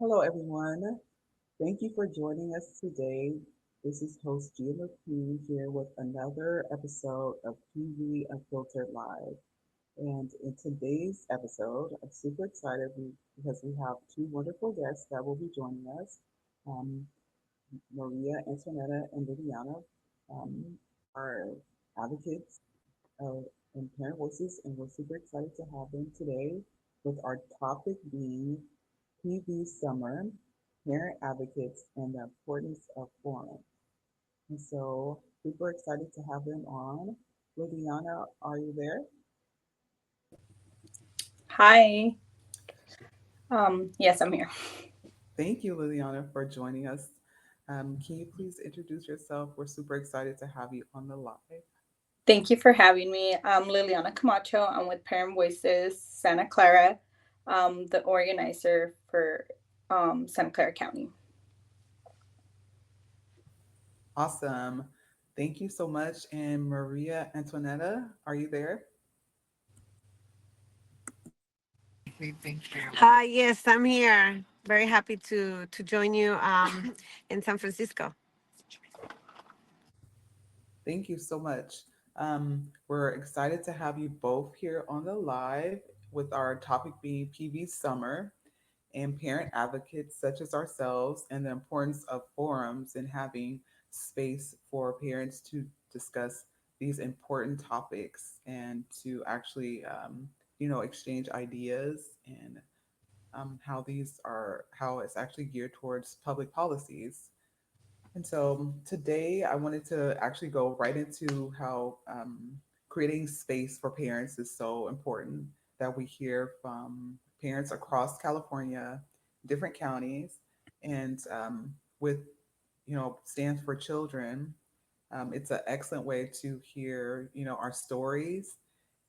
Hello, everyone. Thank you for joining us today. This is host Gia McQueen here with another episode of TV Unfiltered Live. And in today's episode, I'm super excited because we have two wonderful guests that will be joining us. Um, Maria Antonetta and Viviana are advocates and parent voices, and we're super excited to have them today with our topic being PV Summer, Parent Advocates, and the Importance of Forum. And so, super excited to have them on. Viviana, are you there? Hi. Yes, I'm here. Thank you, Liliana, for joining us. Can you please introduce yourself? We're super excited to have you on the live. Thank you for having me. I'm Liliana Camacho. I'm with Parent Voices Santa Clara, the organizer for Santa Clara County. Awesome. Thank you so much. And Maria Antonetta, are you there? Hi, yes, I'm here. Very happy to join you in San Francisco. Thank you so much. We're excited to have you both here on the live with our topic being PV Summer and parent advocates such as ourselves and the importance of forums and having space for parents to discuss these important topics and to actually, exchange ideas and how it's actually geared towards public policies. And so today I wanted to actually go right into how creating space for parents is so important that we hear from parents across California, different counties, and with, stands for children. It's an excellent way to hear, our stories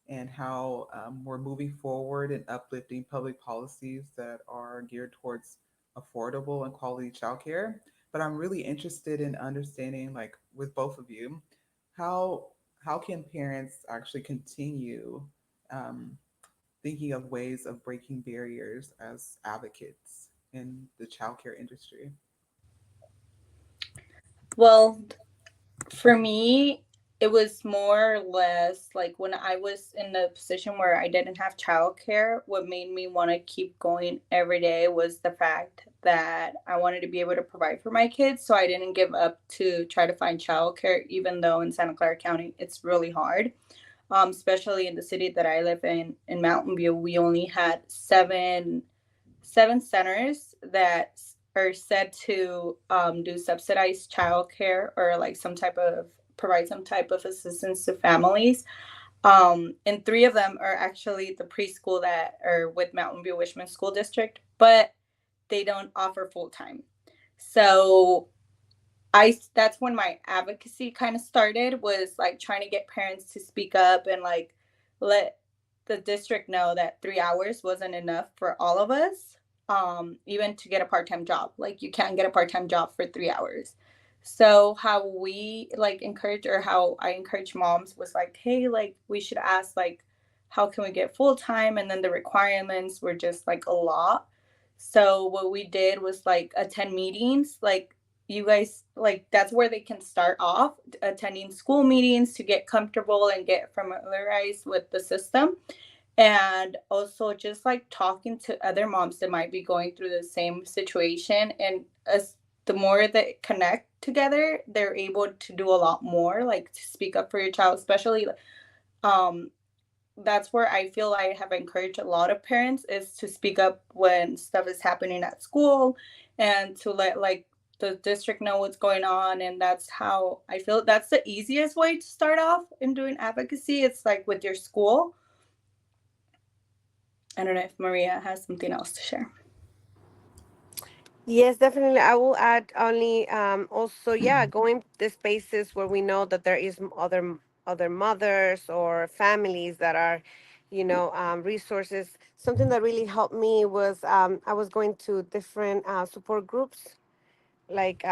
and how we're moving forward and uplifting public policies that are geared towards affordable and quality childcare. But I'm really interested in understanding, like with both of you, how how can parents actually continue um, thinking of ways of breaking barriers as advocates in the childcare industry? Well, for me, it was more or less like when I was in the position where I didn't have childcare, what made me want to keep going every day was the fact that I wanted to be able to provide for my kids. So I didn't give up to try to find childcare, even though in Santa Clara County it's really hard. Especially in the city that I live in Mountain View, we only had seven centers that are said to do subsidized childcare or like some type of provide some type of assistance to families. And three of them are actually the preschool that are with Mountain View Wishman School District, but they don't offer full time. So I that's when my advocacy kind of started, was like trying to get parents to speak up and like let the district know that 3 hours wasn't enough for all of us, even to get a part-time job. Like you can't get a part-time job for 3 hours. So how we like encourage, or how I encourage moms, was like, hey, like we should ask like how can we get full time, and then the requirements were just like a lot. So what we did was like attend meetings, like you guys, like that's where they can start off attending school meetings to get comfortable and get familiarized with the system, and also just like talking to other moms that might be going through the same situation. And as the more they connect together, they're able to do a lot more, like to speak up for your child, especially um that's where I feel I have encouraged a lot of parents, is to speak up when stuff is happening at school, and to let like the district know what's going on, and that's how I feel that's the easiest way to start off in doing advocacy. It's like with your school. I don't know if Maria has something else to share. Yes, definitely. I will add only also, yeah, going the spaces where we know that there is other mothers or families that are, resources. Something that really helped me was I was going to different support groups, like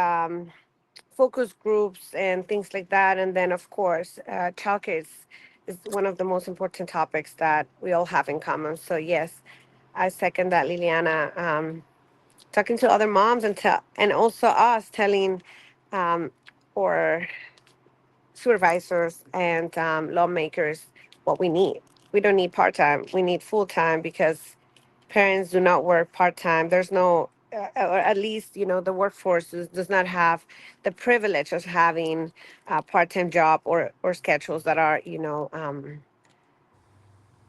focus groups and things like that. And then, of course, childcare is one of the most important topics that we all have in common. So yes, I second that, Liliana. Talking to other moms and also us telling um, or supervisors and lawmakers what we need. We don't need part-time. We need full-time because parents do not work part-time. There's no, or at least, the workforce does not have the privilege of having a part-time job or schedules that are,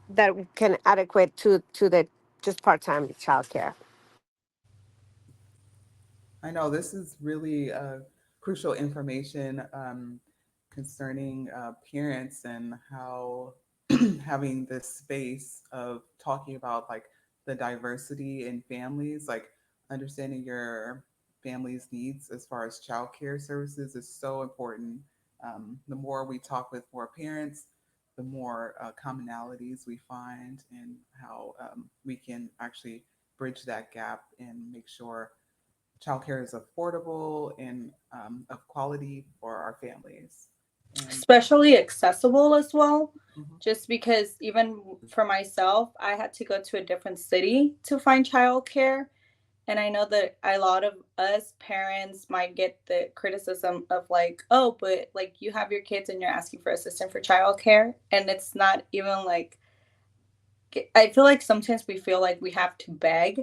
that can adequate to the just part-time childcare. I know this is really crucial information concerning parents and how having this space of talking about like the diversity in families, like understanding your family's needs as far as childcare services is so important. The more we talk with more parents, the more commonalities we find and how we can actually bridge that gap and make sure childcare is affordable and of quality for our families. And Especially accessible as well. mhm, Just because even for myself, I had to go to a different city to find childcare. And I know that a lot of us parents might get the criticism of like, oh, but like you have your kids and you're asking for assistance for childcare. And it's not even like, I feel like sometimes we feel like we have to beg.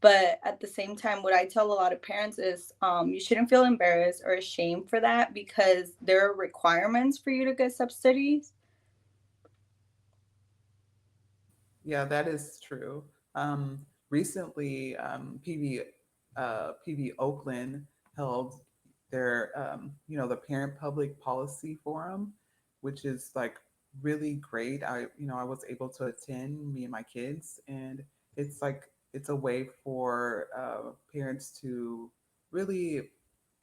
But at the same time, what I tell a lot of parents is you shouldn't feel embarrassed or ashamed for that because there are requirements for you to get subsidies. yeah, that is true. Recently, PV Oakland held their, the Parent Public Policy Forum, which is like really great. I was able to attend, me and my kids, and it's like it's a way for parents to really,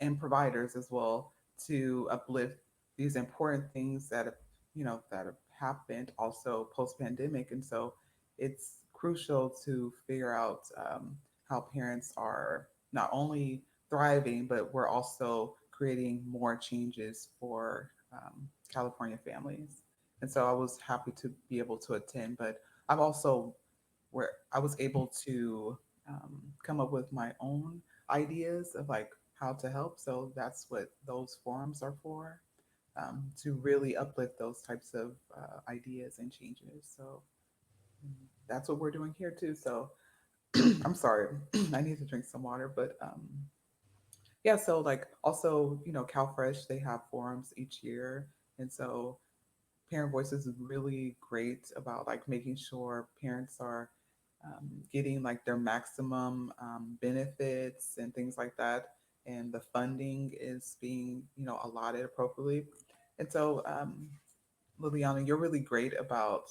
and providers as well, to uplift these important things that have, that have happened also post pandemic, and so it's crucial to figure out how parents are not only thriving, but we're also creating more changes for California families. And so I was happy to be able to attend, but I've also where I was able to come up with my own ideas of like how to help. So that's what those forums are for, to really uplift those types of ideas and changes. So that's what we're doing here too. So I'm sorry, I need to drink some water, but yeah. So like also, CalFresh, they have forums each year, and so Parent Voices is really great about like making sure parents are getting like their maximum benefits and things like that, and the funding is being allotted appropriately, and so Liliana, you're really great about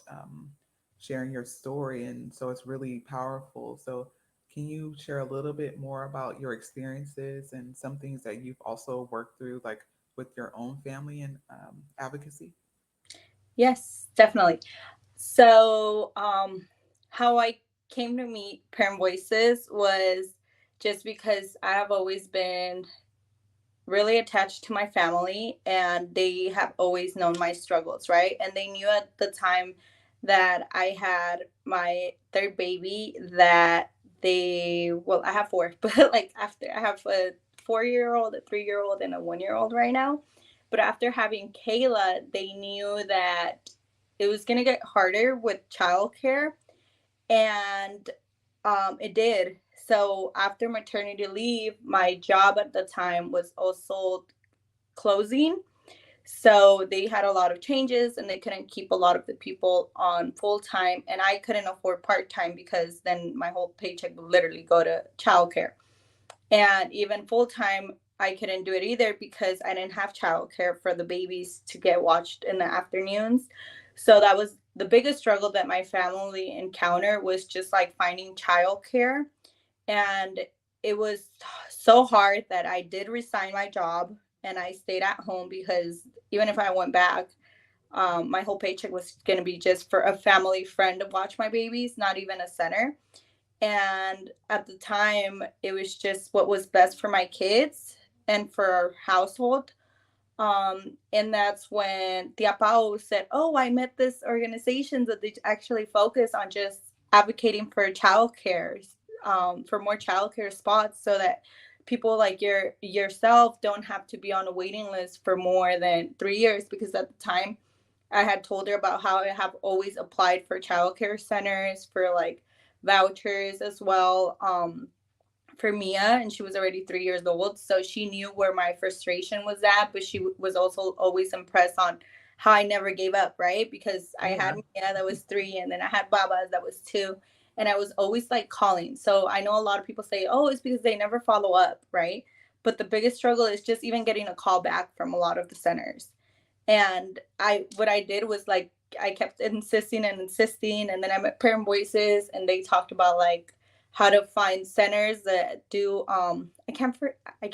sharing your story, and so it's really powerful. So, can you share a little bit more about your experiences and some things that you've also worked through, like with your own family and advocacy? Yes, definitely. So, how I came to meet Parent Voices was just because I have always been really attached to my family and they have always known my struggles, right? And they knew at the time that I had my third baby that well, I have four, but like after I have a 4 year old, a 3 year old, and a 1 year old right now. But after having Kayla, they knew that it was going to get harder with childcare. And it did. So after maternity leave, my job at the time was also closing. So they had a lot of changes and they couldn't keep a lot of the people on full time. And I couldn't afford part time because then my whole paycheck would literally go to childcare. And even full time, I couldn't do it either because I didn't have childcare for the babies to get watched in the afternoons. So that was the biggest struggle that my family encountered, was just like finding childcare. And it was so hard that I did resign my job and I stayed at home, because even if I went back, my whole paycheck was going to be just for a family friend to watch my babies, not even a center. And at the time, it was just what was best for my kids and for our household. And that's when Tia Pao said, "Oh, I met this organization that they actually focus on just advocating for childcare, for more childcare spots, so that people like yourself don't have to be on a waiting list for more than 3 years." Because at the time, I had told her about how I have always applied for childcare centers, for like vouchers as well. For Mia, and she was already 3 years old. So she knew where my frustration was at, but she was also always impressed on how I never gave up, right? Because I Yeah. had Mia that was 3, and then I had Baba that was 2. And I was always like calling. So I know a lot of people say, oh, it's because they never follow up, right? But the biggest struggle is just even getting a call back from a lot of the centers. And what I did was like, I kept insisting and insisting, and then I met Parent Voices, and they talked about like how to find centers that do I can't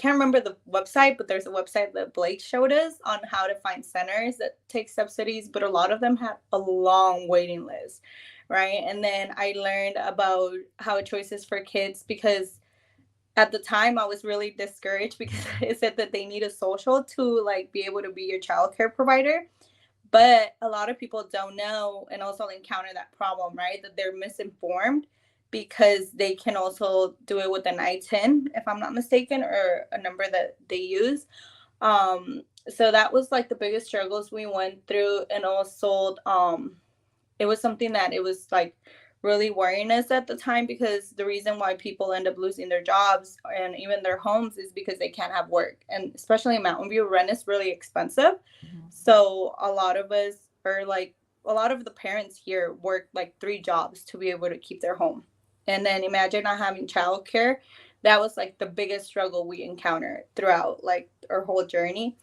remember the website, but there's a website that Blake showed us on how to find centers that take subsidies, but a lot of them have a long waiting list, right? And then I learned about how Choices for Kids, because at the time I was really discouraged because it said that they need a social to like be able to be your childcare provider. But a lot of people don't know and also encounter that problem, right? That they're misinformed, because they can also do it with an I-10, if I'm not mistaken, or a number that they use. So that was like the biggest struggles we went through. And also it was something that it was like really worrying us at the time, because the reason why people end up losing their jobs and even their homes is because they can't have work. And especially in Mountain View, rent is really expensive. Mhm. So a lot of us are like, a lot of the parents here work like 3 jobs to be able to keep their home. And then imagine not having childcare. That was like the biggest struggle we encountered throughout like our whole journey.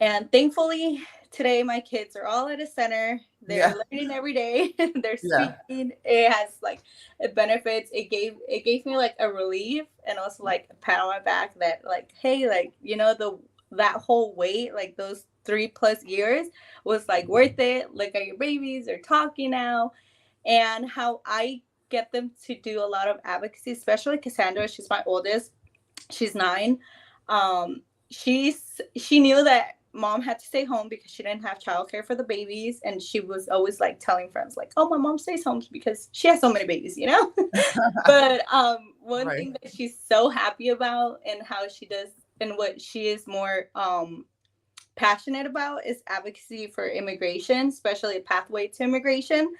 And thankfully, today my kids are all at a center. They're Yeah. learning every day. They're Yeah. speaking. It has like it benefits. It gave me like a relief, and also like a pat on my back that like, hey, like, the that whole wait, like those 3+ years was like worth it. Look at your babies, they're talking now. And how I get them to do a lot of advocacy, especially Cassandra, she's my oldest, she's 9. um she knew that mom had to stay home because she didn't have childcare for the babies, and she was always like telling friends like, oh, my mom stays home because she has so many babies. But one Right. thing that she's so happy about, and how she does, and what she is more passionate about, is advocacy for immigration, especially a pathway to immigration.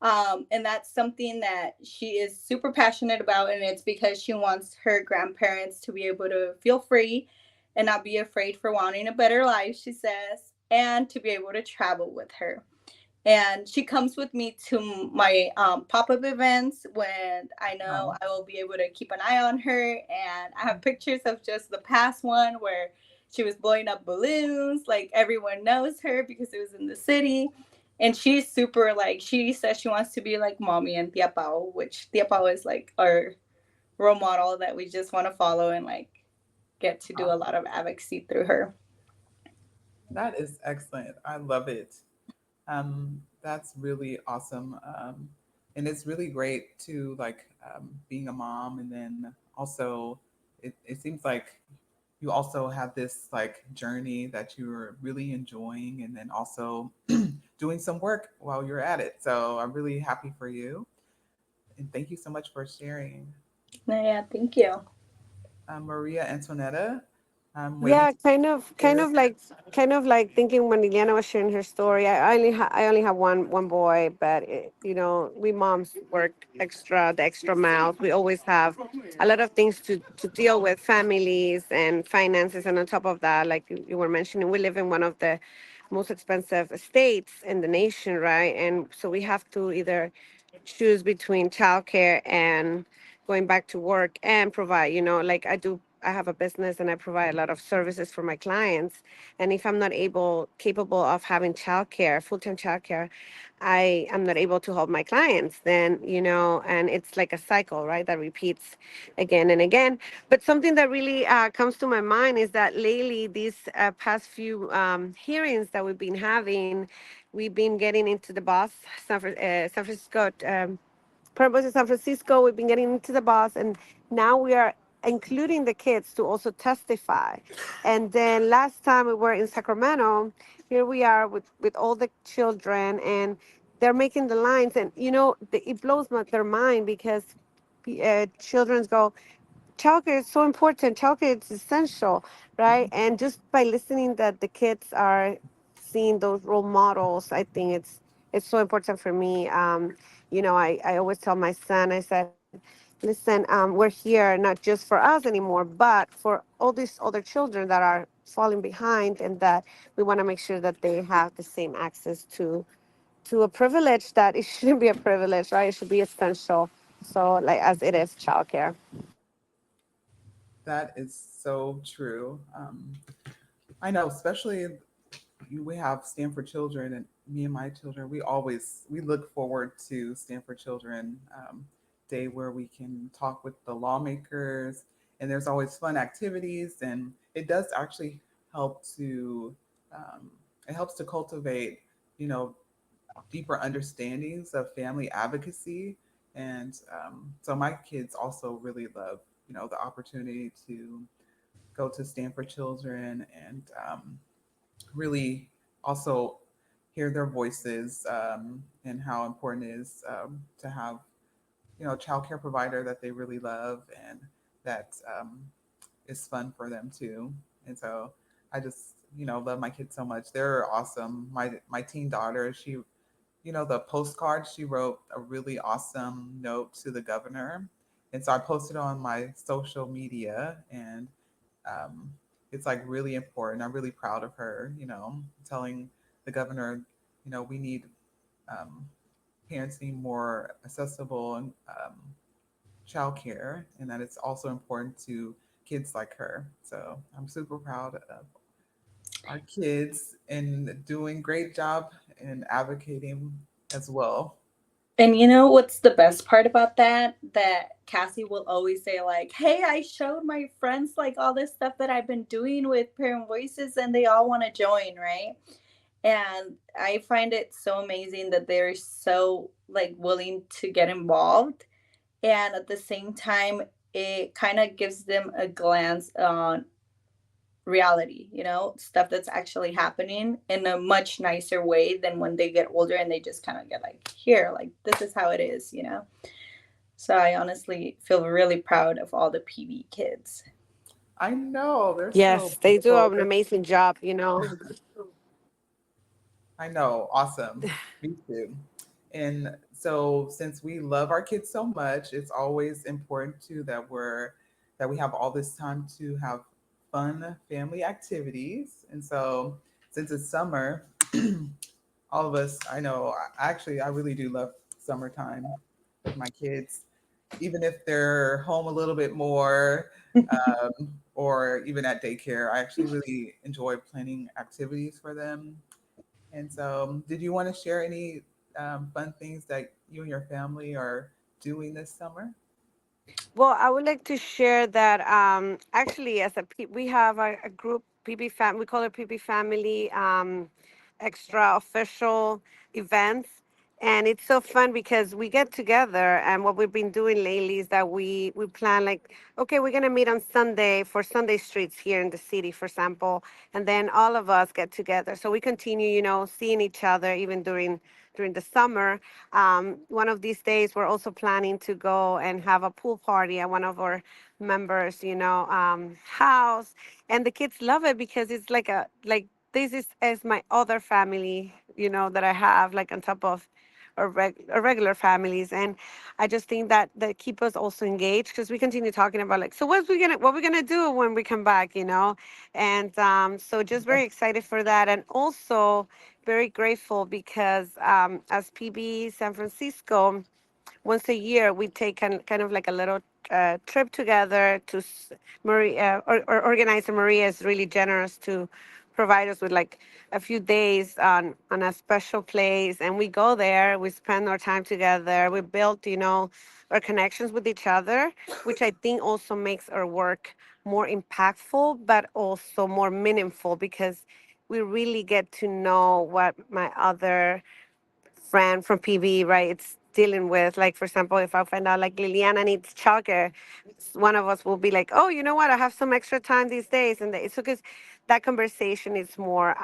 And that's something that she is super passionate about. And it's because she wants her grandparents to be able to feel free and not be afraid for wanting a better life, she says, and to be able to travel with her. And she comes with me to my pop-up events when I know Oh, I will be able to keep an eye on her. And I have pictures of just the past one where she was blowing up balloons, like everyone knows her because it was in the city. And she's super, like, she says she wants to be like mommy and Tia Pao, which Tia Pao is like our role model that we just want to follow and like get to do a lot of advocacy through her. that is excellent. I love it. That's really awesome. And it's really great to like being a mom, and then also it seems like you also have this like journey that you're really enjoying, and then also doing some work while you're at it. So I'm really happy for you, and thank you so much for sharing. No, yeah, thank you. Maria Antonetta, I'm waiting Yeah, to hear. kind of like thinking when Liliana was sharing her story. I only have one boy, but we moms work the extra miles. We always have a lot of things to deal with, families and finances, and on top of that, like you were mentioning, we live in one of the most expensive states in the nation, right? And so we have to either choose between childcare and going back to work and provide, like I have a business and I provide a lot of services for my clients. And if I'm not capable of having childcare, full-time childcare, I am not able to help my clients then, and it's like a cycle, right? That repeats again and again. But something that really comes to my mind is that lately, these past few hearings that we've been having, we've been getting into the bus, San Francisco, Purpose in San Francisco. We've been getting into the bus, and now we are including the kids to also testify. And then last time we were in Sacramento, here we are with all the children, and they're making the lines, and it blows their mind because children go, childcare is so important. Childcare is essential, right? And just by listening that the kids are seeing those role models, I think it's so important for me. I always tell my son, I said, listen, we're here not just for us anymore, but for all these other children that are falling behind, and that we want to make sure that they have the same access to a privilege that it shouldn't be a privilege, right? It should be essential. So, like as it is childcare. That is so true. I know, especially we have Stanford Children, and me and my children, we look forward to Stanford Children Day, where we can talk with the lawmakers, and there's always fun activities, and it does actually help to um, it helps to cultivate, you know, deeper understandings of family advocacy. And so my kids also really love, the opportunity to go to Stanford Children, and really also hear their voices, and how important it is, to have, a childcare provider that they really love, and that is fun for them too. And so I just, love my kids so much. They're awesome. My teen daughter, she, the postcard, she wrote a really awesome note to the governor. And so I posted on my social media, and um, it's like really important. I'm really proud of her, telling the governor, we need, um, parenting more accessible, and childcare, and that it's also important to kids like her. So I'm super proud of our kids and doing great job in advocating as well. And you know what's the best part about that? That Cassie will always say, like, hey, I showed my friends like all this stuff that I've been doing with Parent Voices and they all want to join, right? And I find it so amazing that they're so like willing to get involved. And at the same time, it kind of gives them a glance on reality, stuff that's actually happening in a much nicer way than when they get older and they just kind of get like, here, like, this is how it is. So I honestly feel really proud of all the PB kids. I know they're so Yes, they do beautiful. an amazing job. I know, awesome. Me too. And so since we love our kids so much, it's always important too that we have all this time to have fun family activities. And so since it's summer, all of us, I know, actually I really do love summertime with my kids, even if they're home a little bit more, or even at daycare. I actually really enjoy planning activities for them. And so, did you want to share any fun things that you and your family are doing this summer? Well, I would like to share that actually, we have a group, PB fam. We call it PB Family Extra Official Events, and it's so fun because we get together. And what we've been doing lately is that we plan like, okay, we're gonna meet on Sunday for Sunday streets here in the city, for example, and then all of us get together. So we continue, seeing each other even during the summer. One of these days, we're also planning to go and have a pool party at one of our members, house, and the kids love it because it's like this is as my other family, that I have like on top of our regular families. And I just think that keep us also engaged because we continue talking about like, so what we gonna do when we come back. And so just very excited for that, and also very grateful because as PB San Francisco, once a year we take kind of like a little trip together to Maria, or organizer Maria is really generous to provide us with like a few days on a special place, and we go there, we spend our time together, we build, our connections with each other, which I think also makes our work more impactful but also more meaningful, because we really get to know what my other friend from PB, right, it's dealing with. Like, for example, if I find out like Liliana needs childcare, one of us will be like, oh, you know what? I have some extra time these days. And it's because that conversation is more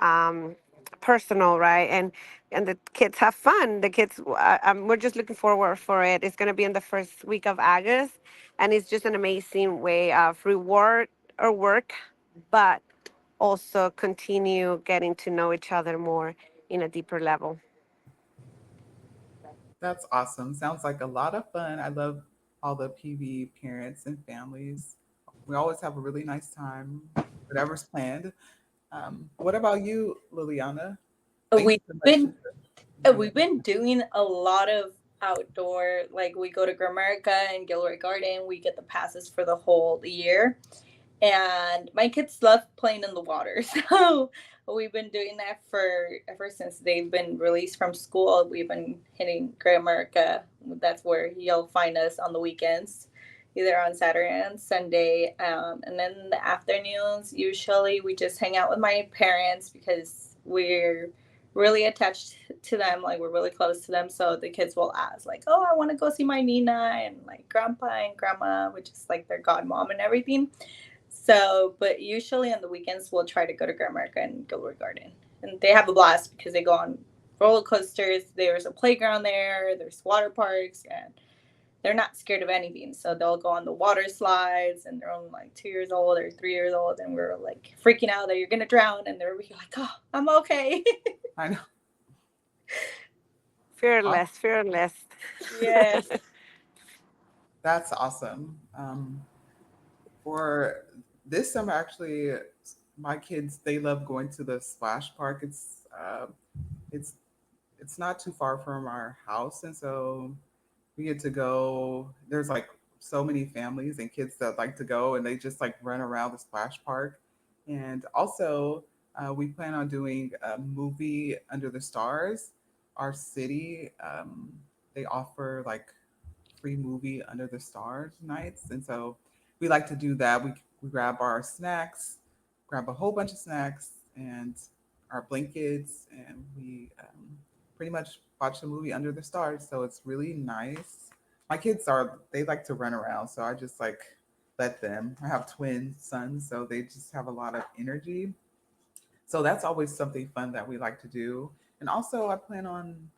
personal, right? And the kids have fun. The kids, we're just looking forward for it. It's going to be in the first week of August. And it's just an amazing way of reward our work, but also continue getting to know each other more in a deeper level. That's awesome. Sounds like a lot of fun. I love all the PV parents and families. We always have a really nice time, whatever's planned. What about you, Liliana? Thank We've you so much been for joining we've been doing a lot of outdoor, like we go to Gramerica and Gilroy Garden. We get the passes for the whole year. And my kids love playing in the water. So we've been doing that for ever since they've been released from school. We've been hitting Great America. That's where you'll find us on the weekends, either on Saturday and Sunday. And then in the afternoons, usually we just hang out with my parents because we're really attached to them. Like, we're really close to them. So the kids will ask, like, oh, I want to go see my Nina and like grandpa and grandma, which is like their godmom and everything. So, but usually on the weekends, we'll try to go to Gramerica and Gilroy Garden. And they have a blast because they go on roller coasters. There's a playground there, there's water parks, and they're not scared of anything. So they'll go on the water slides, and they're only like 2 years old or 3 years old. And we're like freaking out that you're going to drown. And they're like, oh, I'm okay. I know. Fearless, Awesome. fearless. Yes. That's awesome. For this summer, actually, my kids they love going to the splash park. It's it's not too far from our house, and so we get to go. There's like so many families and kids that like to go, and they just like run around the splash park. And also, we plan on doing a movie under the stars. Our city, they offer like free movie under the stars nights, and so we like to do that. We grab our snacks, grab a whole bunch of snacks and our blankets, and we pretty much watch the movie under the stars. So it's really nice. My kids are they like to run around, so I just like let them. I have twin sons, so they just have a lot of energy. So that's always something fun that we like to do. And also, I plan on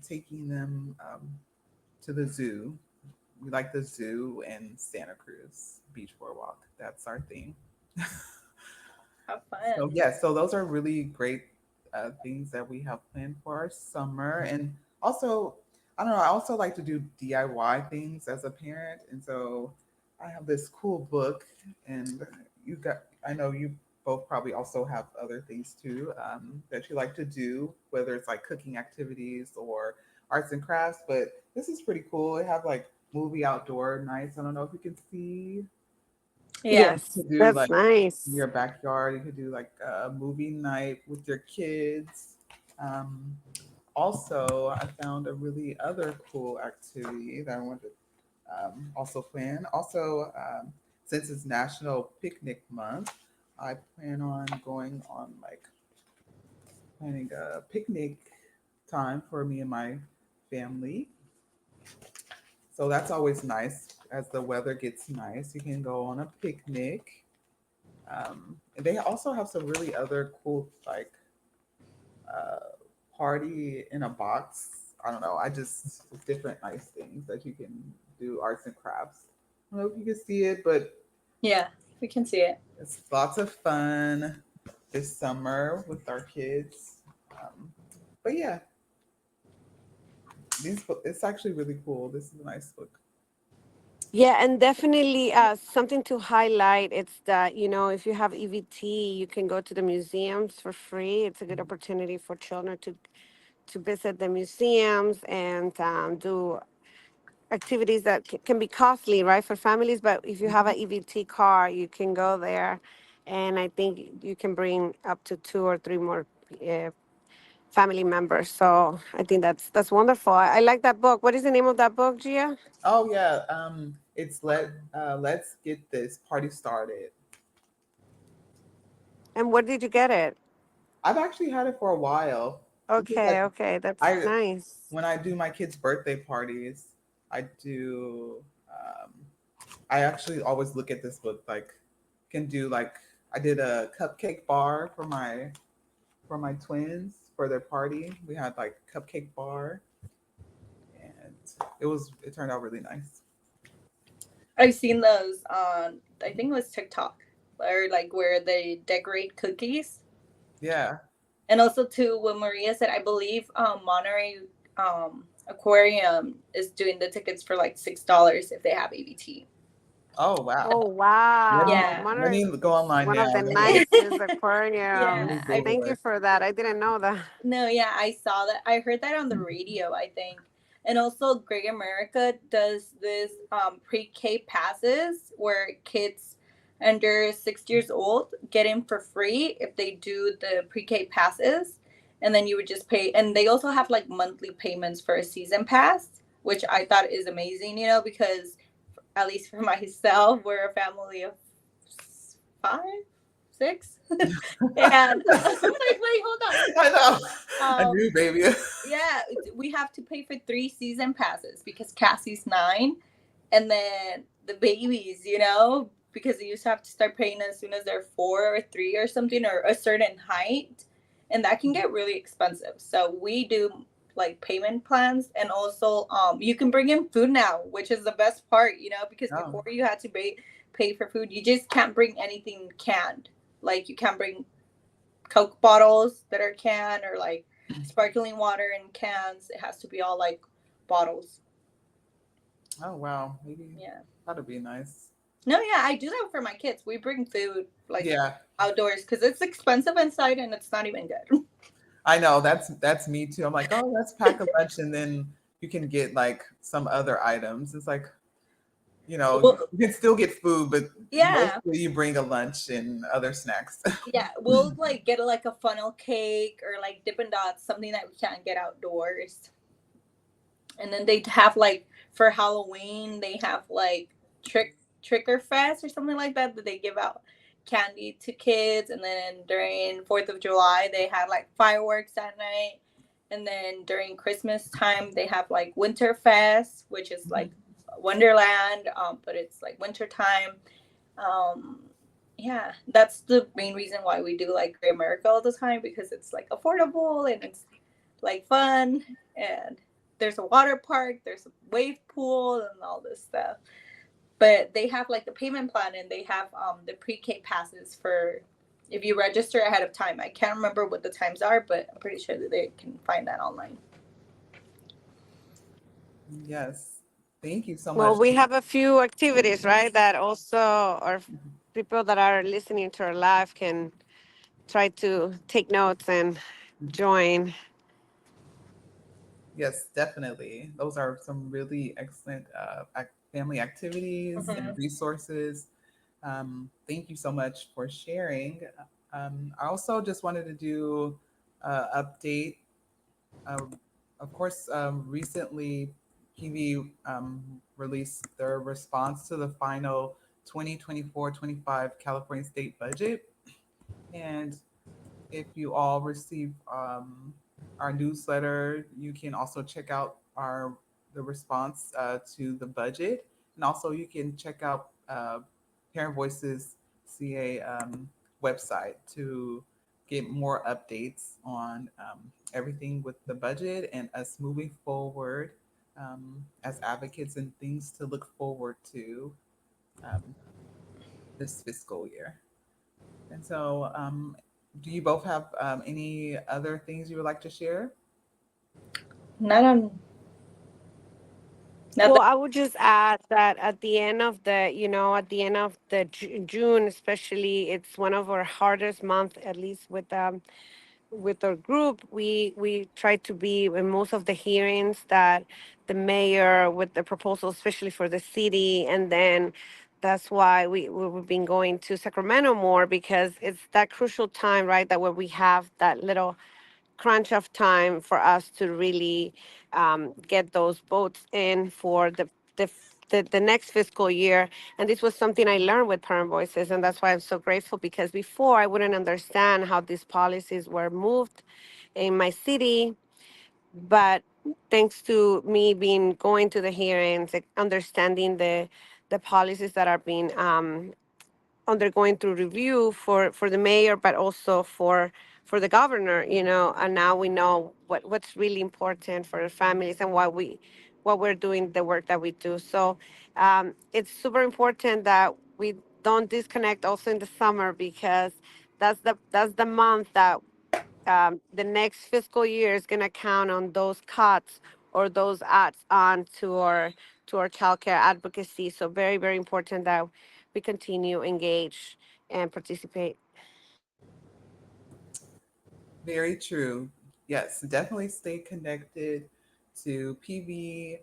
taking them to the zoo. We like the zoo and Santa Cruz Beach Boardwalk. That's our thing. Have So fun. yeah, so those are really great things that we have planned for our summer. And also, I don't know, I also like to do DIY things as a parent. And so I have this cool book, and I know you both probably also have other things too that you like to do, whether it's like cooking activities or arts and crafts. But this is pretty cool. It have like movie outdoor nights. I don't know if you can see. Yeah. Yes, You could do that's like in nice. your backyard. You could do like a movie night with your kids. Um, Also, I found a really other cool activity that I wanted to also plan. Also, since it's National Picnic Month, I plan on going on like planning a picnic time for me and my family. So that's always nice. As the weather gets nice, you can go on a picnic. And they also have some really other cool like uh, party in a box. I don't know. I just different nice things that you can do arts and crafts. I don't know if you can see it, but Yeah. We can see it. it's lots of fun this summer with our kids. But yeah, it's actually really cool. This is a nice book. Yeah, and definitely something to highlight. It's that, if you have EVT, you can go to the museums for free. It's a good opportunity for children to visit the museums and do activities that can be costly, right, for families. But if you have Mhm. an EBT car, you can go there, and I think you can bring up to two or three more uh, family members. So I think that's wonderful. I like that book. What is the name of that book, Gia? Oh yeah, it's let's get this party started. And where did you get it? I've actually had it for a while because Okay, okay, that's I nice. when I do my kids' birthday parties, I do. I actually always look at this book. Like, can do like I did a cupcake bar for my twins for their party. We had like cupcake bar, and it turned out really nice. I've seen those on, I think it was TikTok, or like where they decorate cookies. Yeah. And also to what Maria said, I believe Monterey Aquarium is doing the tickets for like $6 if they have ABT. Oh wow. Oh Let me wow, Yeah. let Monterey me go is online one of now. the Let nicest me Yeah, aquariums. I Google Thank you it. for that. I didn't know that. no, yeah, I saw that. I heard that on the radio, I think. And also Great America does this pre-K passes where kids under 6 years old get in for free if they do the pre-K passes. And then you would just pay, and they also have like monthly payments for a season pass, which I thought is amazing, because at least for myself, we're a family of five, six. And wait, hold on. I know. I Um, do, baby. yeah, we have to pay for 3 season passes because Cassie's 9, and then the babies, because you used to have to start paying as soon as they're 4 or 3 or something, or a certain height, and that can get really expensive. So we do like payment plans, and also you can bring in food now, which is the best part, because Oh, before you had to pay for food. You just can't bring anything canned. Like you can't bring Coke bottles that are canned, or like sparkling water in cans. It has to be all like bottles. oh wow. Maybe Yeah. that'd be nice. No, yeah, I do that for my kids. We bring food like Yeah, outdoors because it's expensive inside and it's not even good. I know. That's me too. I'm like, oh, let's pack a lunch, and then you can get like some other items. It's like, Well, you can still get food, but yeah, mostly you bring a lunch and other snacks. yeah. We'll like get like a funnel cake or like Dippin' Dots, something that we can't get outdoors. And then they have like for Halloween they have like tricker fest or something like that they give out candy to kids. And then during 4th of July they had like fireworks that night. And then during Christmas time they have like Winter Fest, which is like Wonderland, but it's like winter time. um yeah, that's the main reason why we do like Great America all the time, because it's like affordable and it's like fun. And there's a water park, there's a wave pool and all this stuff. But they have like the payment plan, and they have the pre-K passes for if you register ahead of time. I can't remember what the times are, but I'm pretty sure that they can find that online. Yes. Thank you so Well, much. we have a few activities, right, that also our people that are listening to our live can try to take notes and join. Yes, definitely. Those are some really excellent family activities and Mm-hmm. resources. Thank you so much for sharing. I also just wanted to do update. Uh, of course, recently PV released their response to the final 2024-25 California state budget. And if you all receive our newsletter, you can also check out the response to the budget, and also you can check out Parent Voices CA website to get more updates on everything with the budget and us moving forward as advocates, and things to look forward to um, this fiscal year. And so, do you both have any other things you would like to share? Not on, not Well, that. I would just add that at the end of at the end of the June, especially, it's one of our hardest months, at least with with our group, we try to be in most of the hearings that the mayor with the proposal, especially for the city, and then that's why we've been going to Sacramento more because it's that crucial time, right? That where we have that little crunch of time for us to really get those votes in for the next fiscal year. And this was something I learned with Parent Voices, and that's why I'm so grateful because before I wouldn't understand how these policies were moved in my city, but thanks to me being going to the hearings, like, understanding the policies that are being undergoing through review for the mayor, but also for the governor, and now we know what's really important for the families and what we're doing the work that we do. So it's super important that we don't disconnect also in the summer because that's the month that the next fiscal year is going to count on those cuts or those ads on to our childcare advocacy. So very, very important that we continue engage and participate. Very true. Yes, definitely stay connected to PV.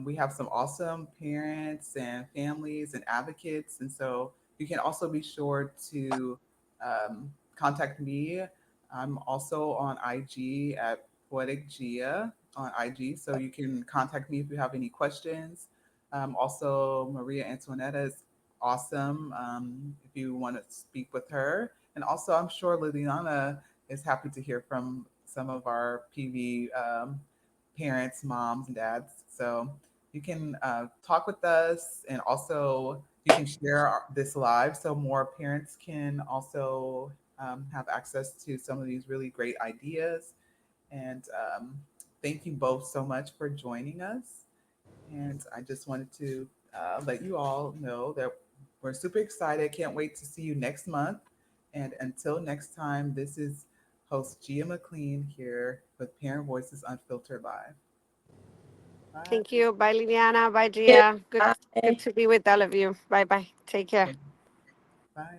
We have some awesome parents and families and advocates. And so you can also be sure to contact me. I'm also on IG at Poetic Gia on IG. So you can contact me if you have any questions. Also, Maria Antoinetta is awesome if you want to speak with her. And also, I'm sure Liliana is happy to hear from some of our PV parents, moms, and dads. So you can talk with us, and also you can share this live so more parents can also have access to some of these really great ideas. And thank you both so much for joining us. And I just wanted to let you all know that we're super excited. Can't wait to see you next month. And until next time, this is host Gia McLean here with Parent Voices Unfiltered Live. Bye. Thank you. Bye, Liliana. Bye, Yeah. Gia. Good Bye. to be with all of you. Bye bye. Take care. Bye.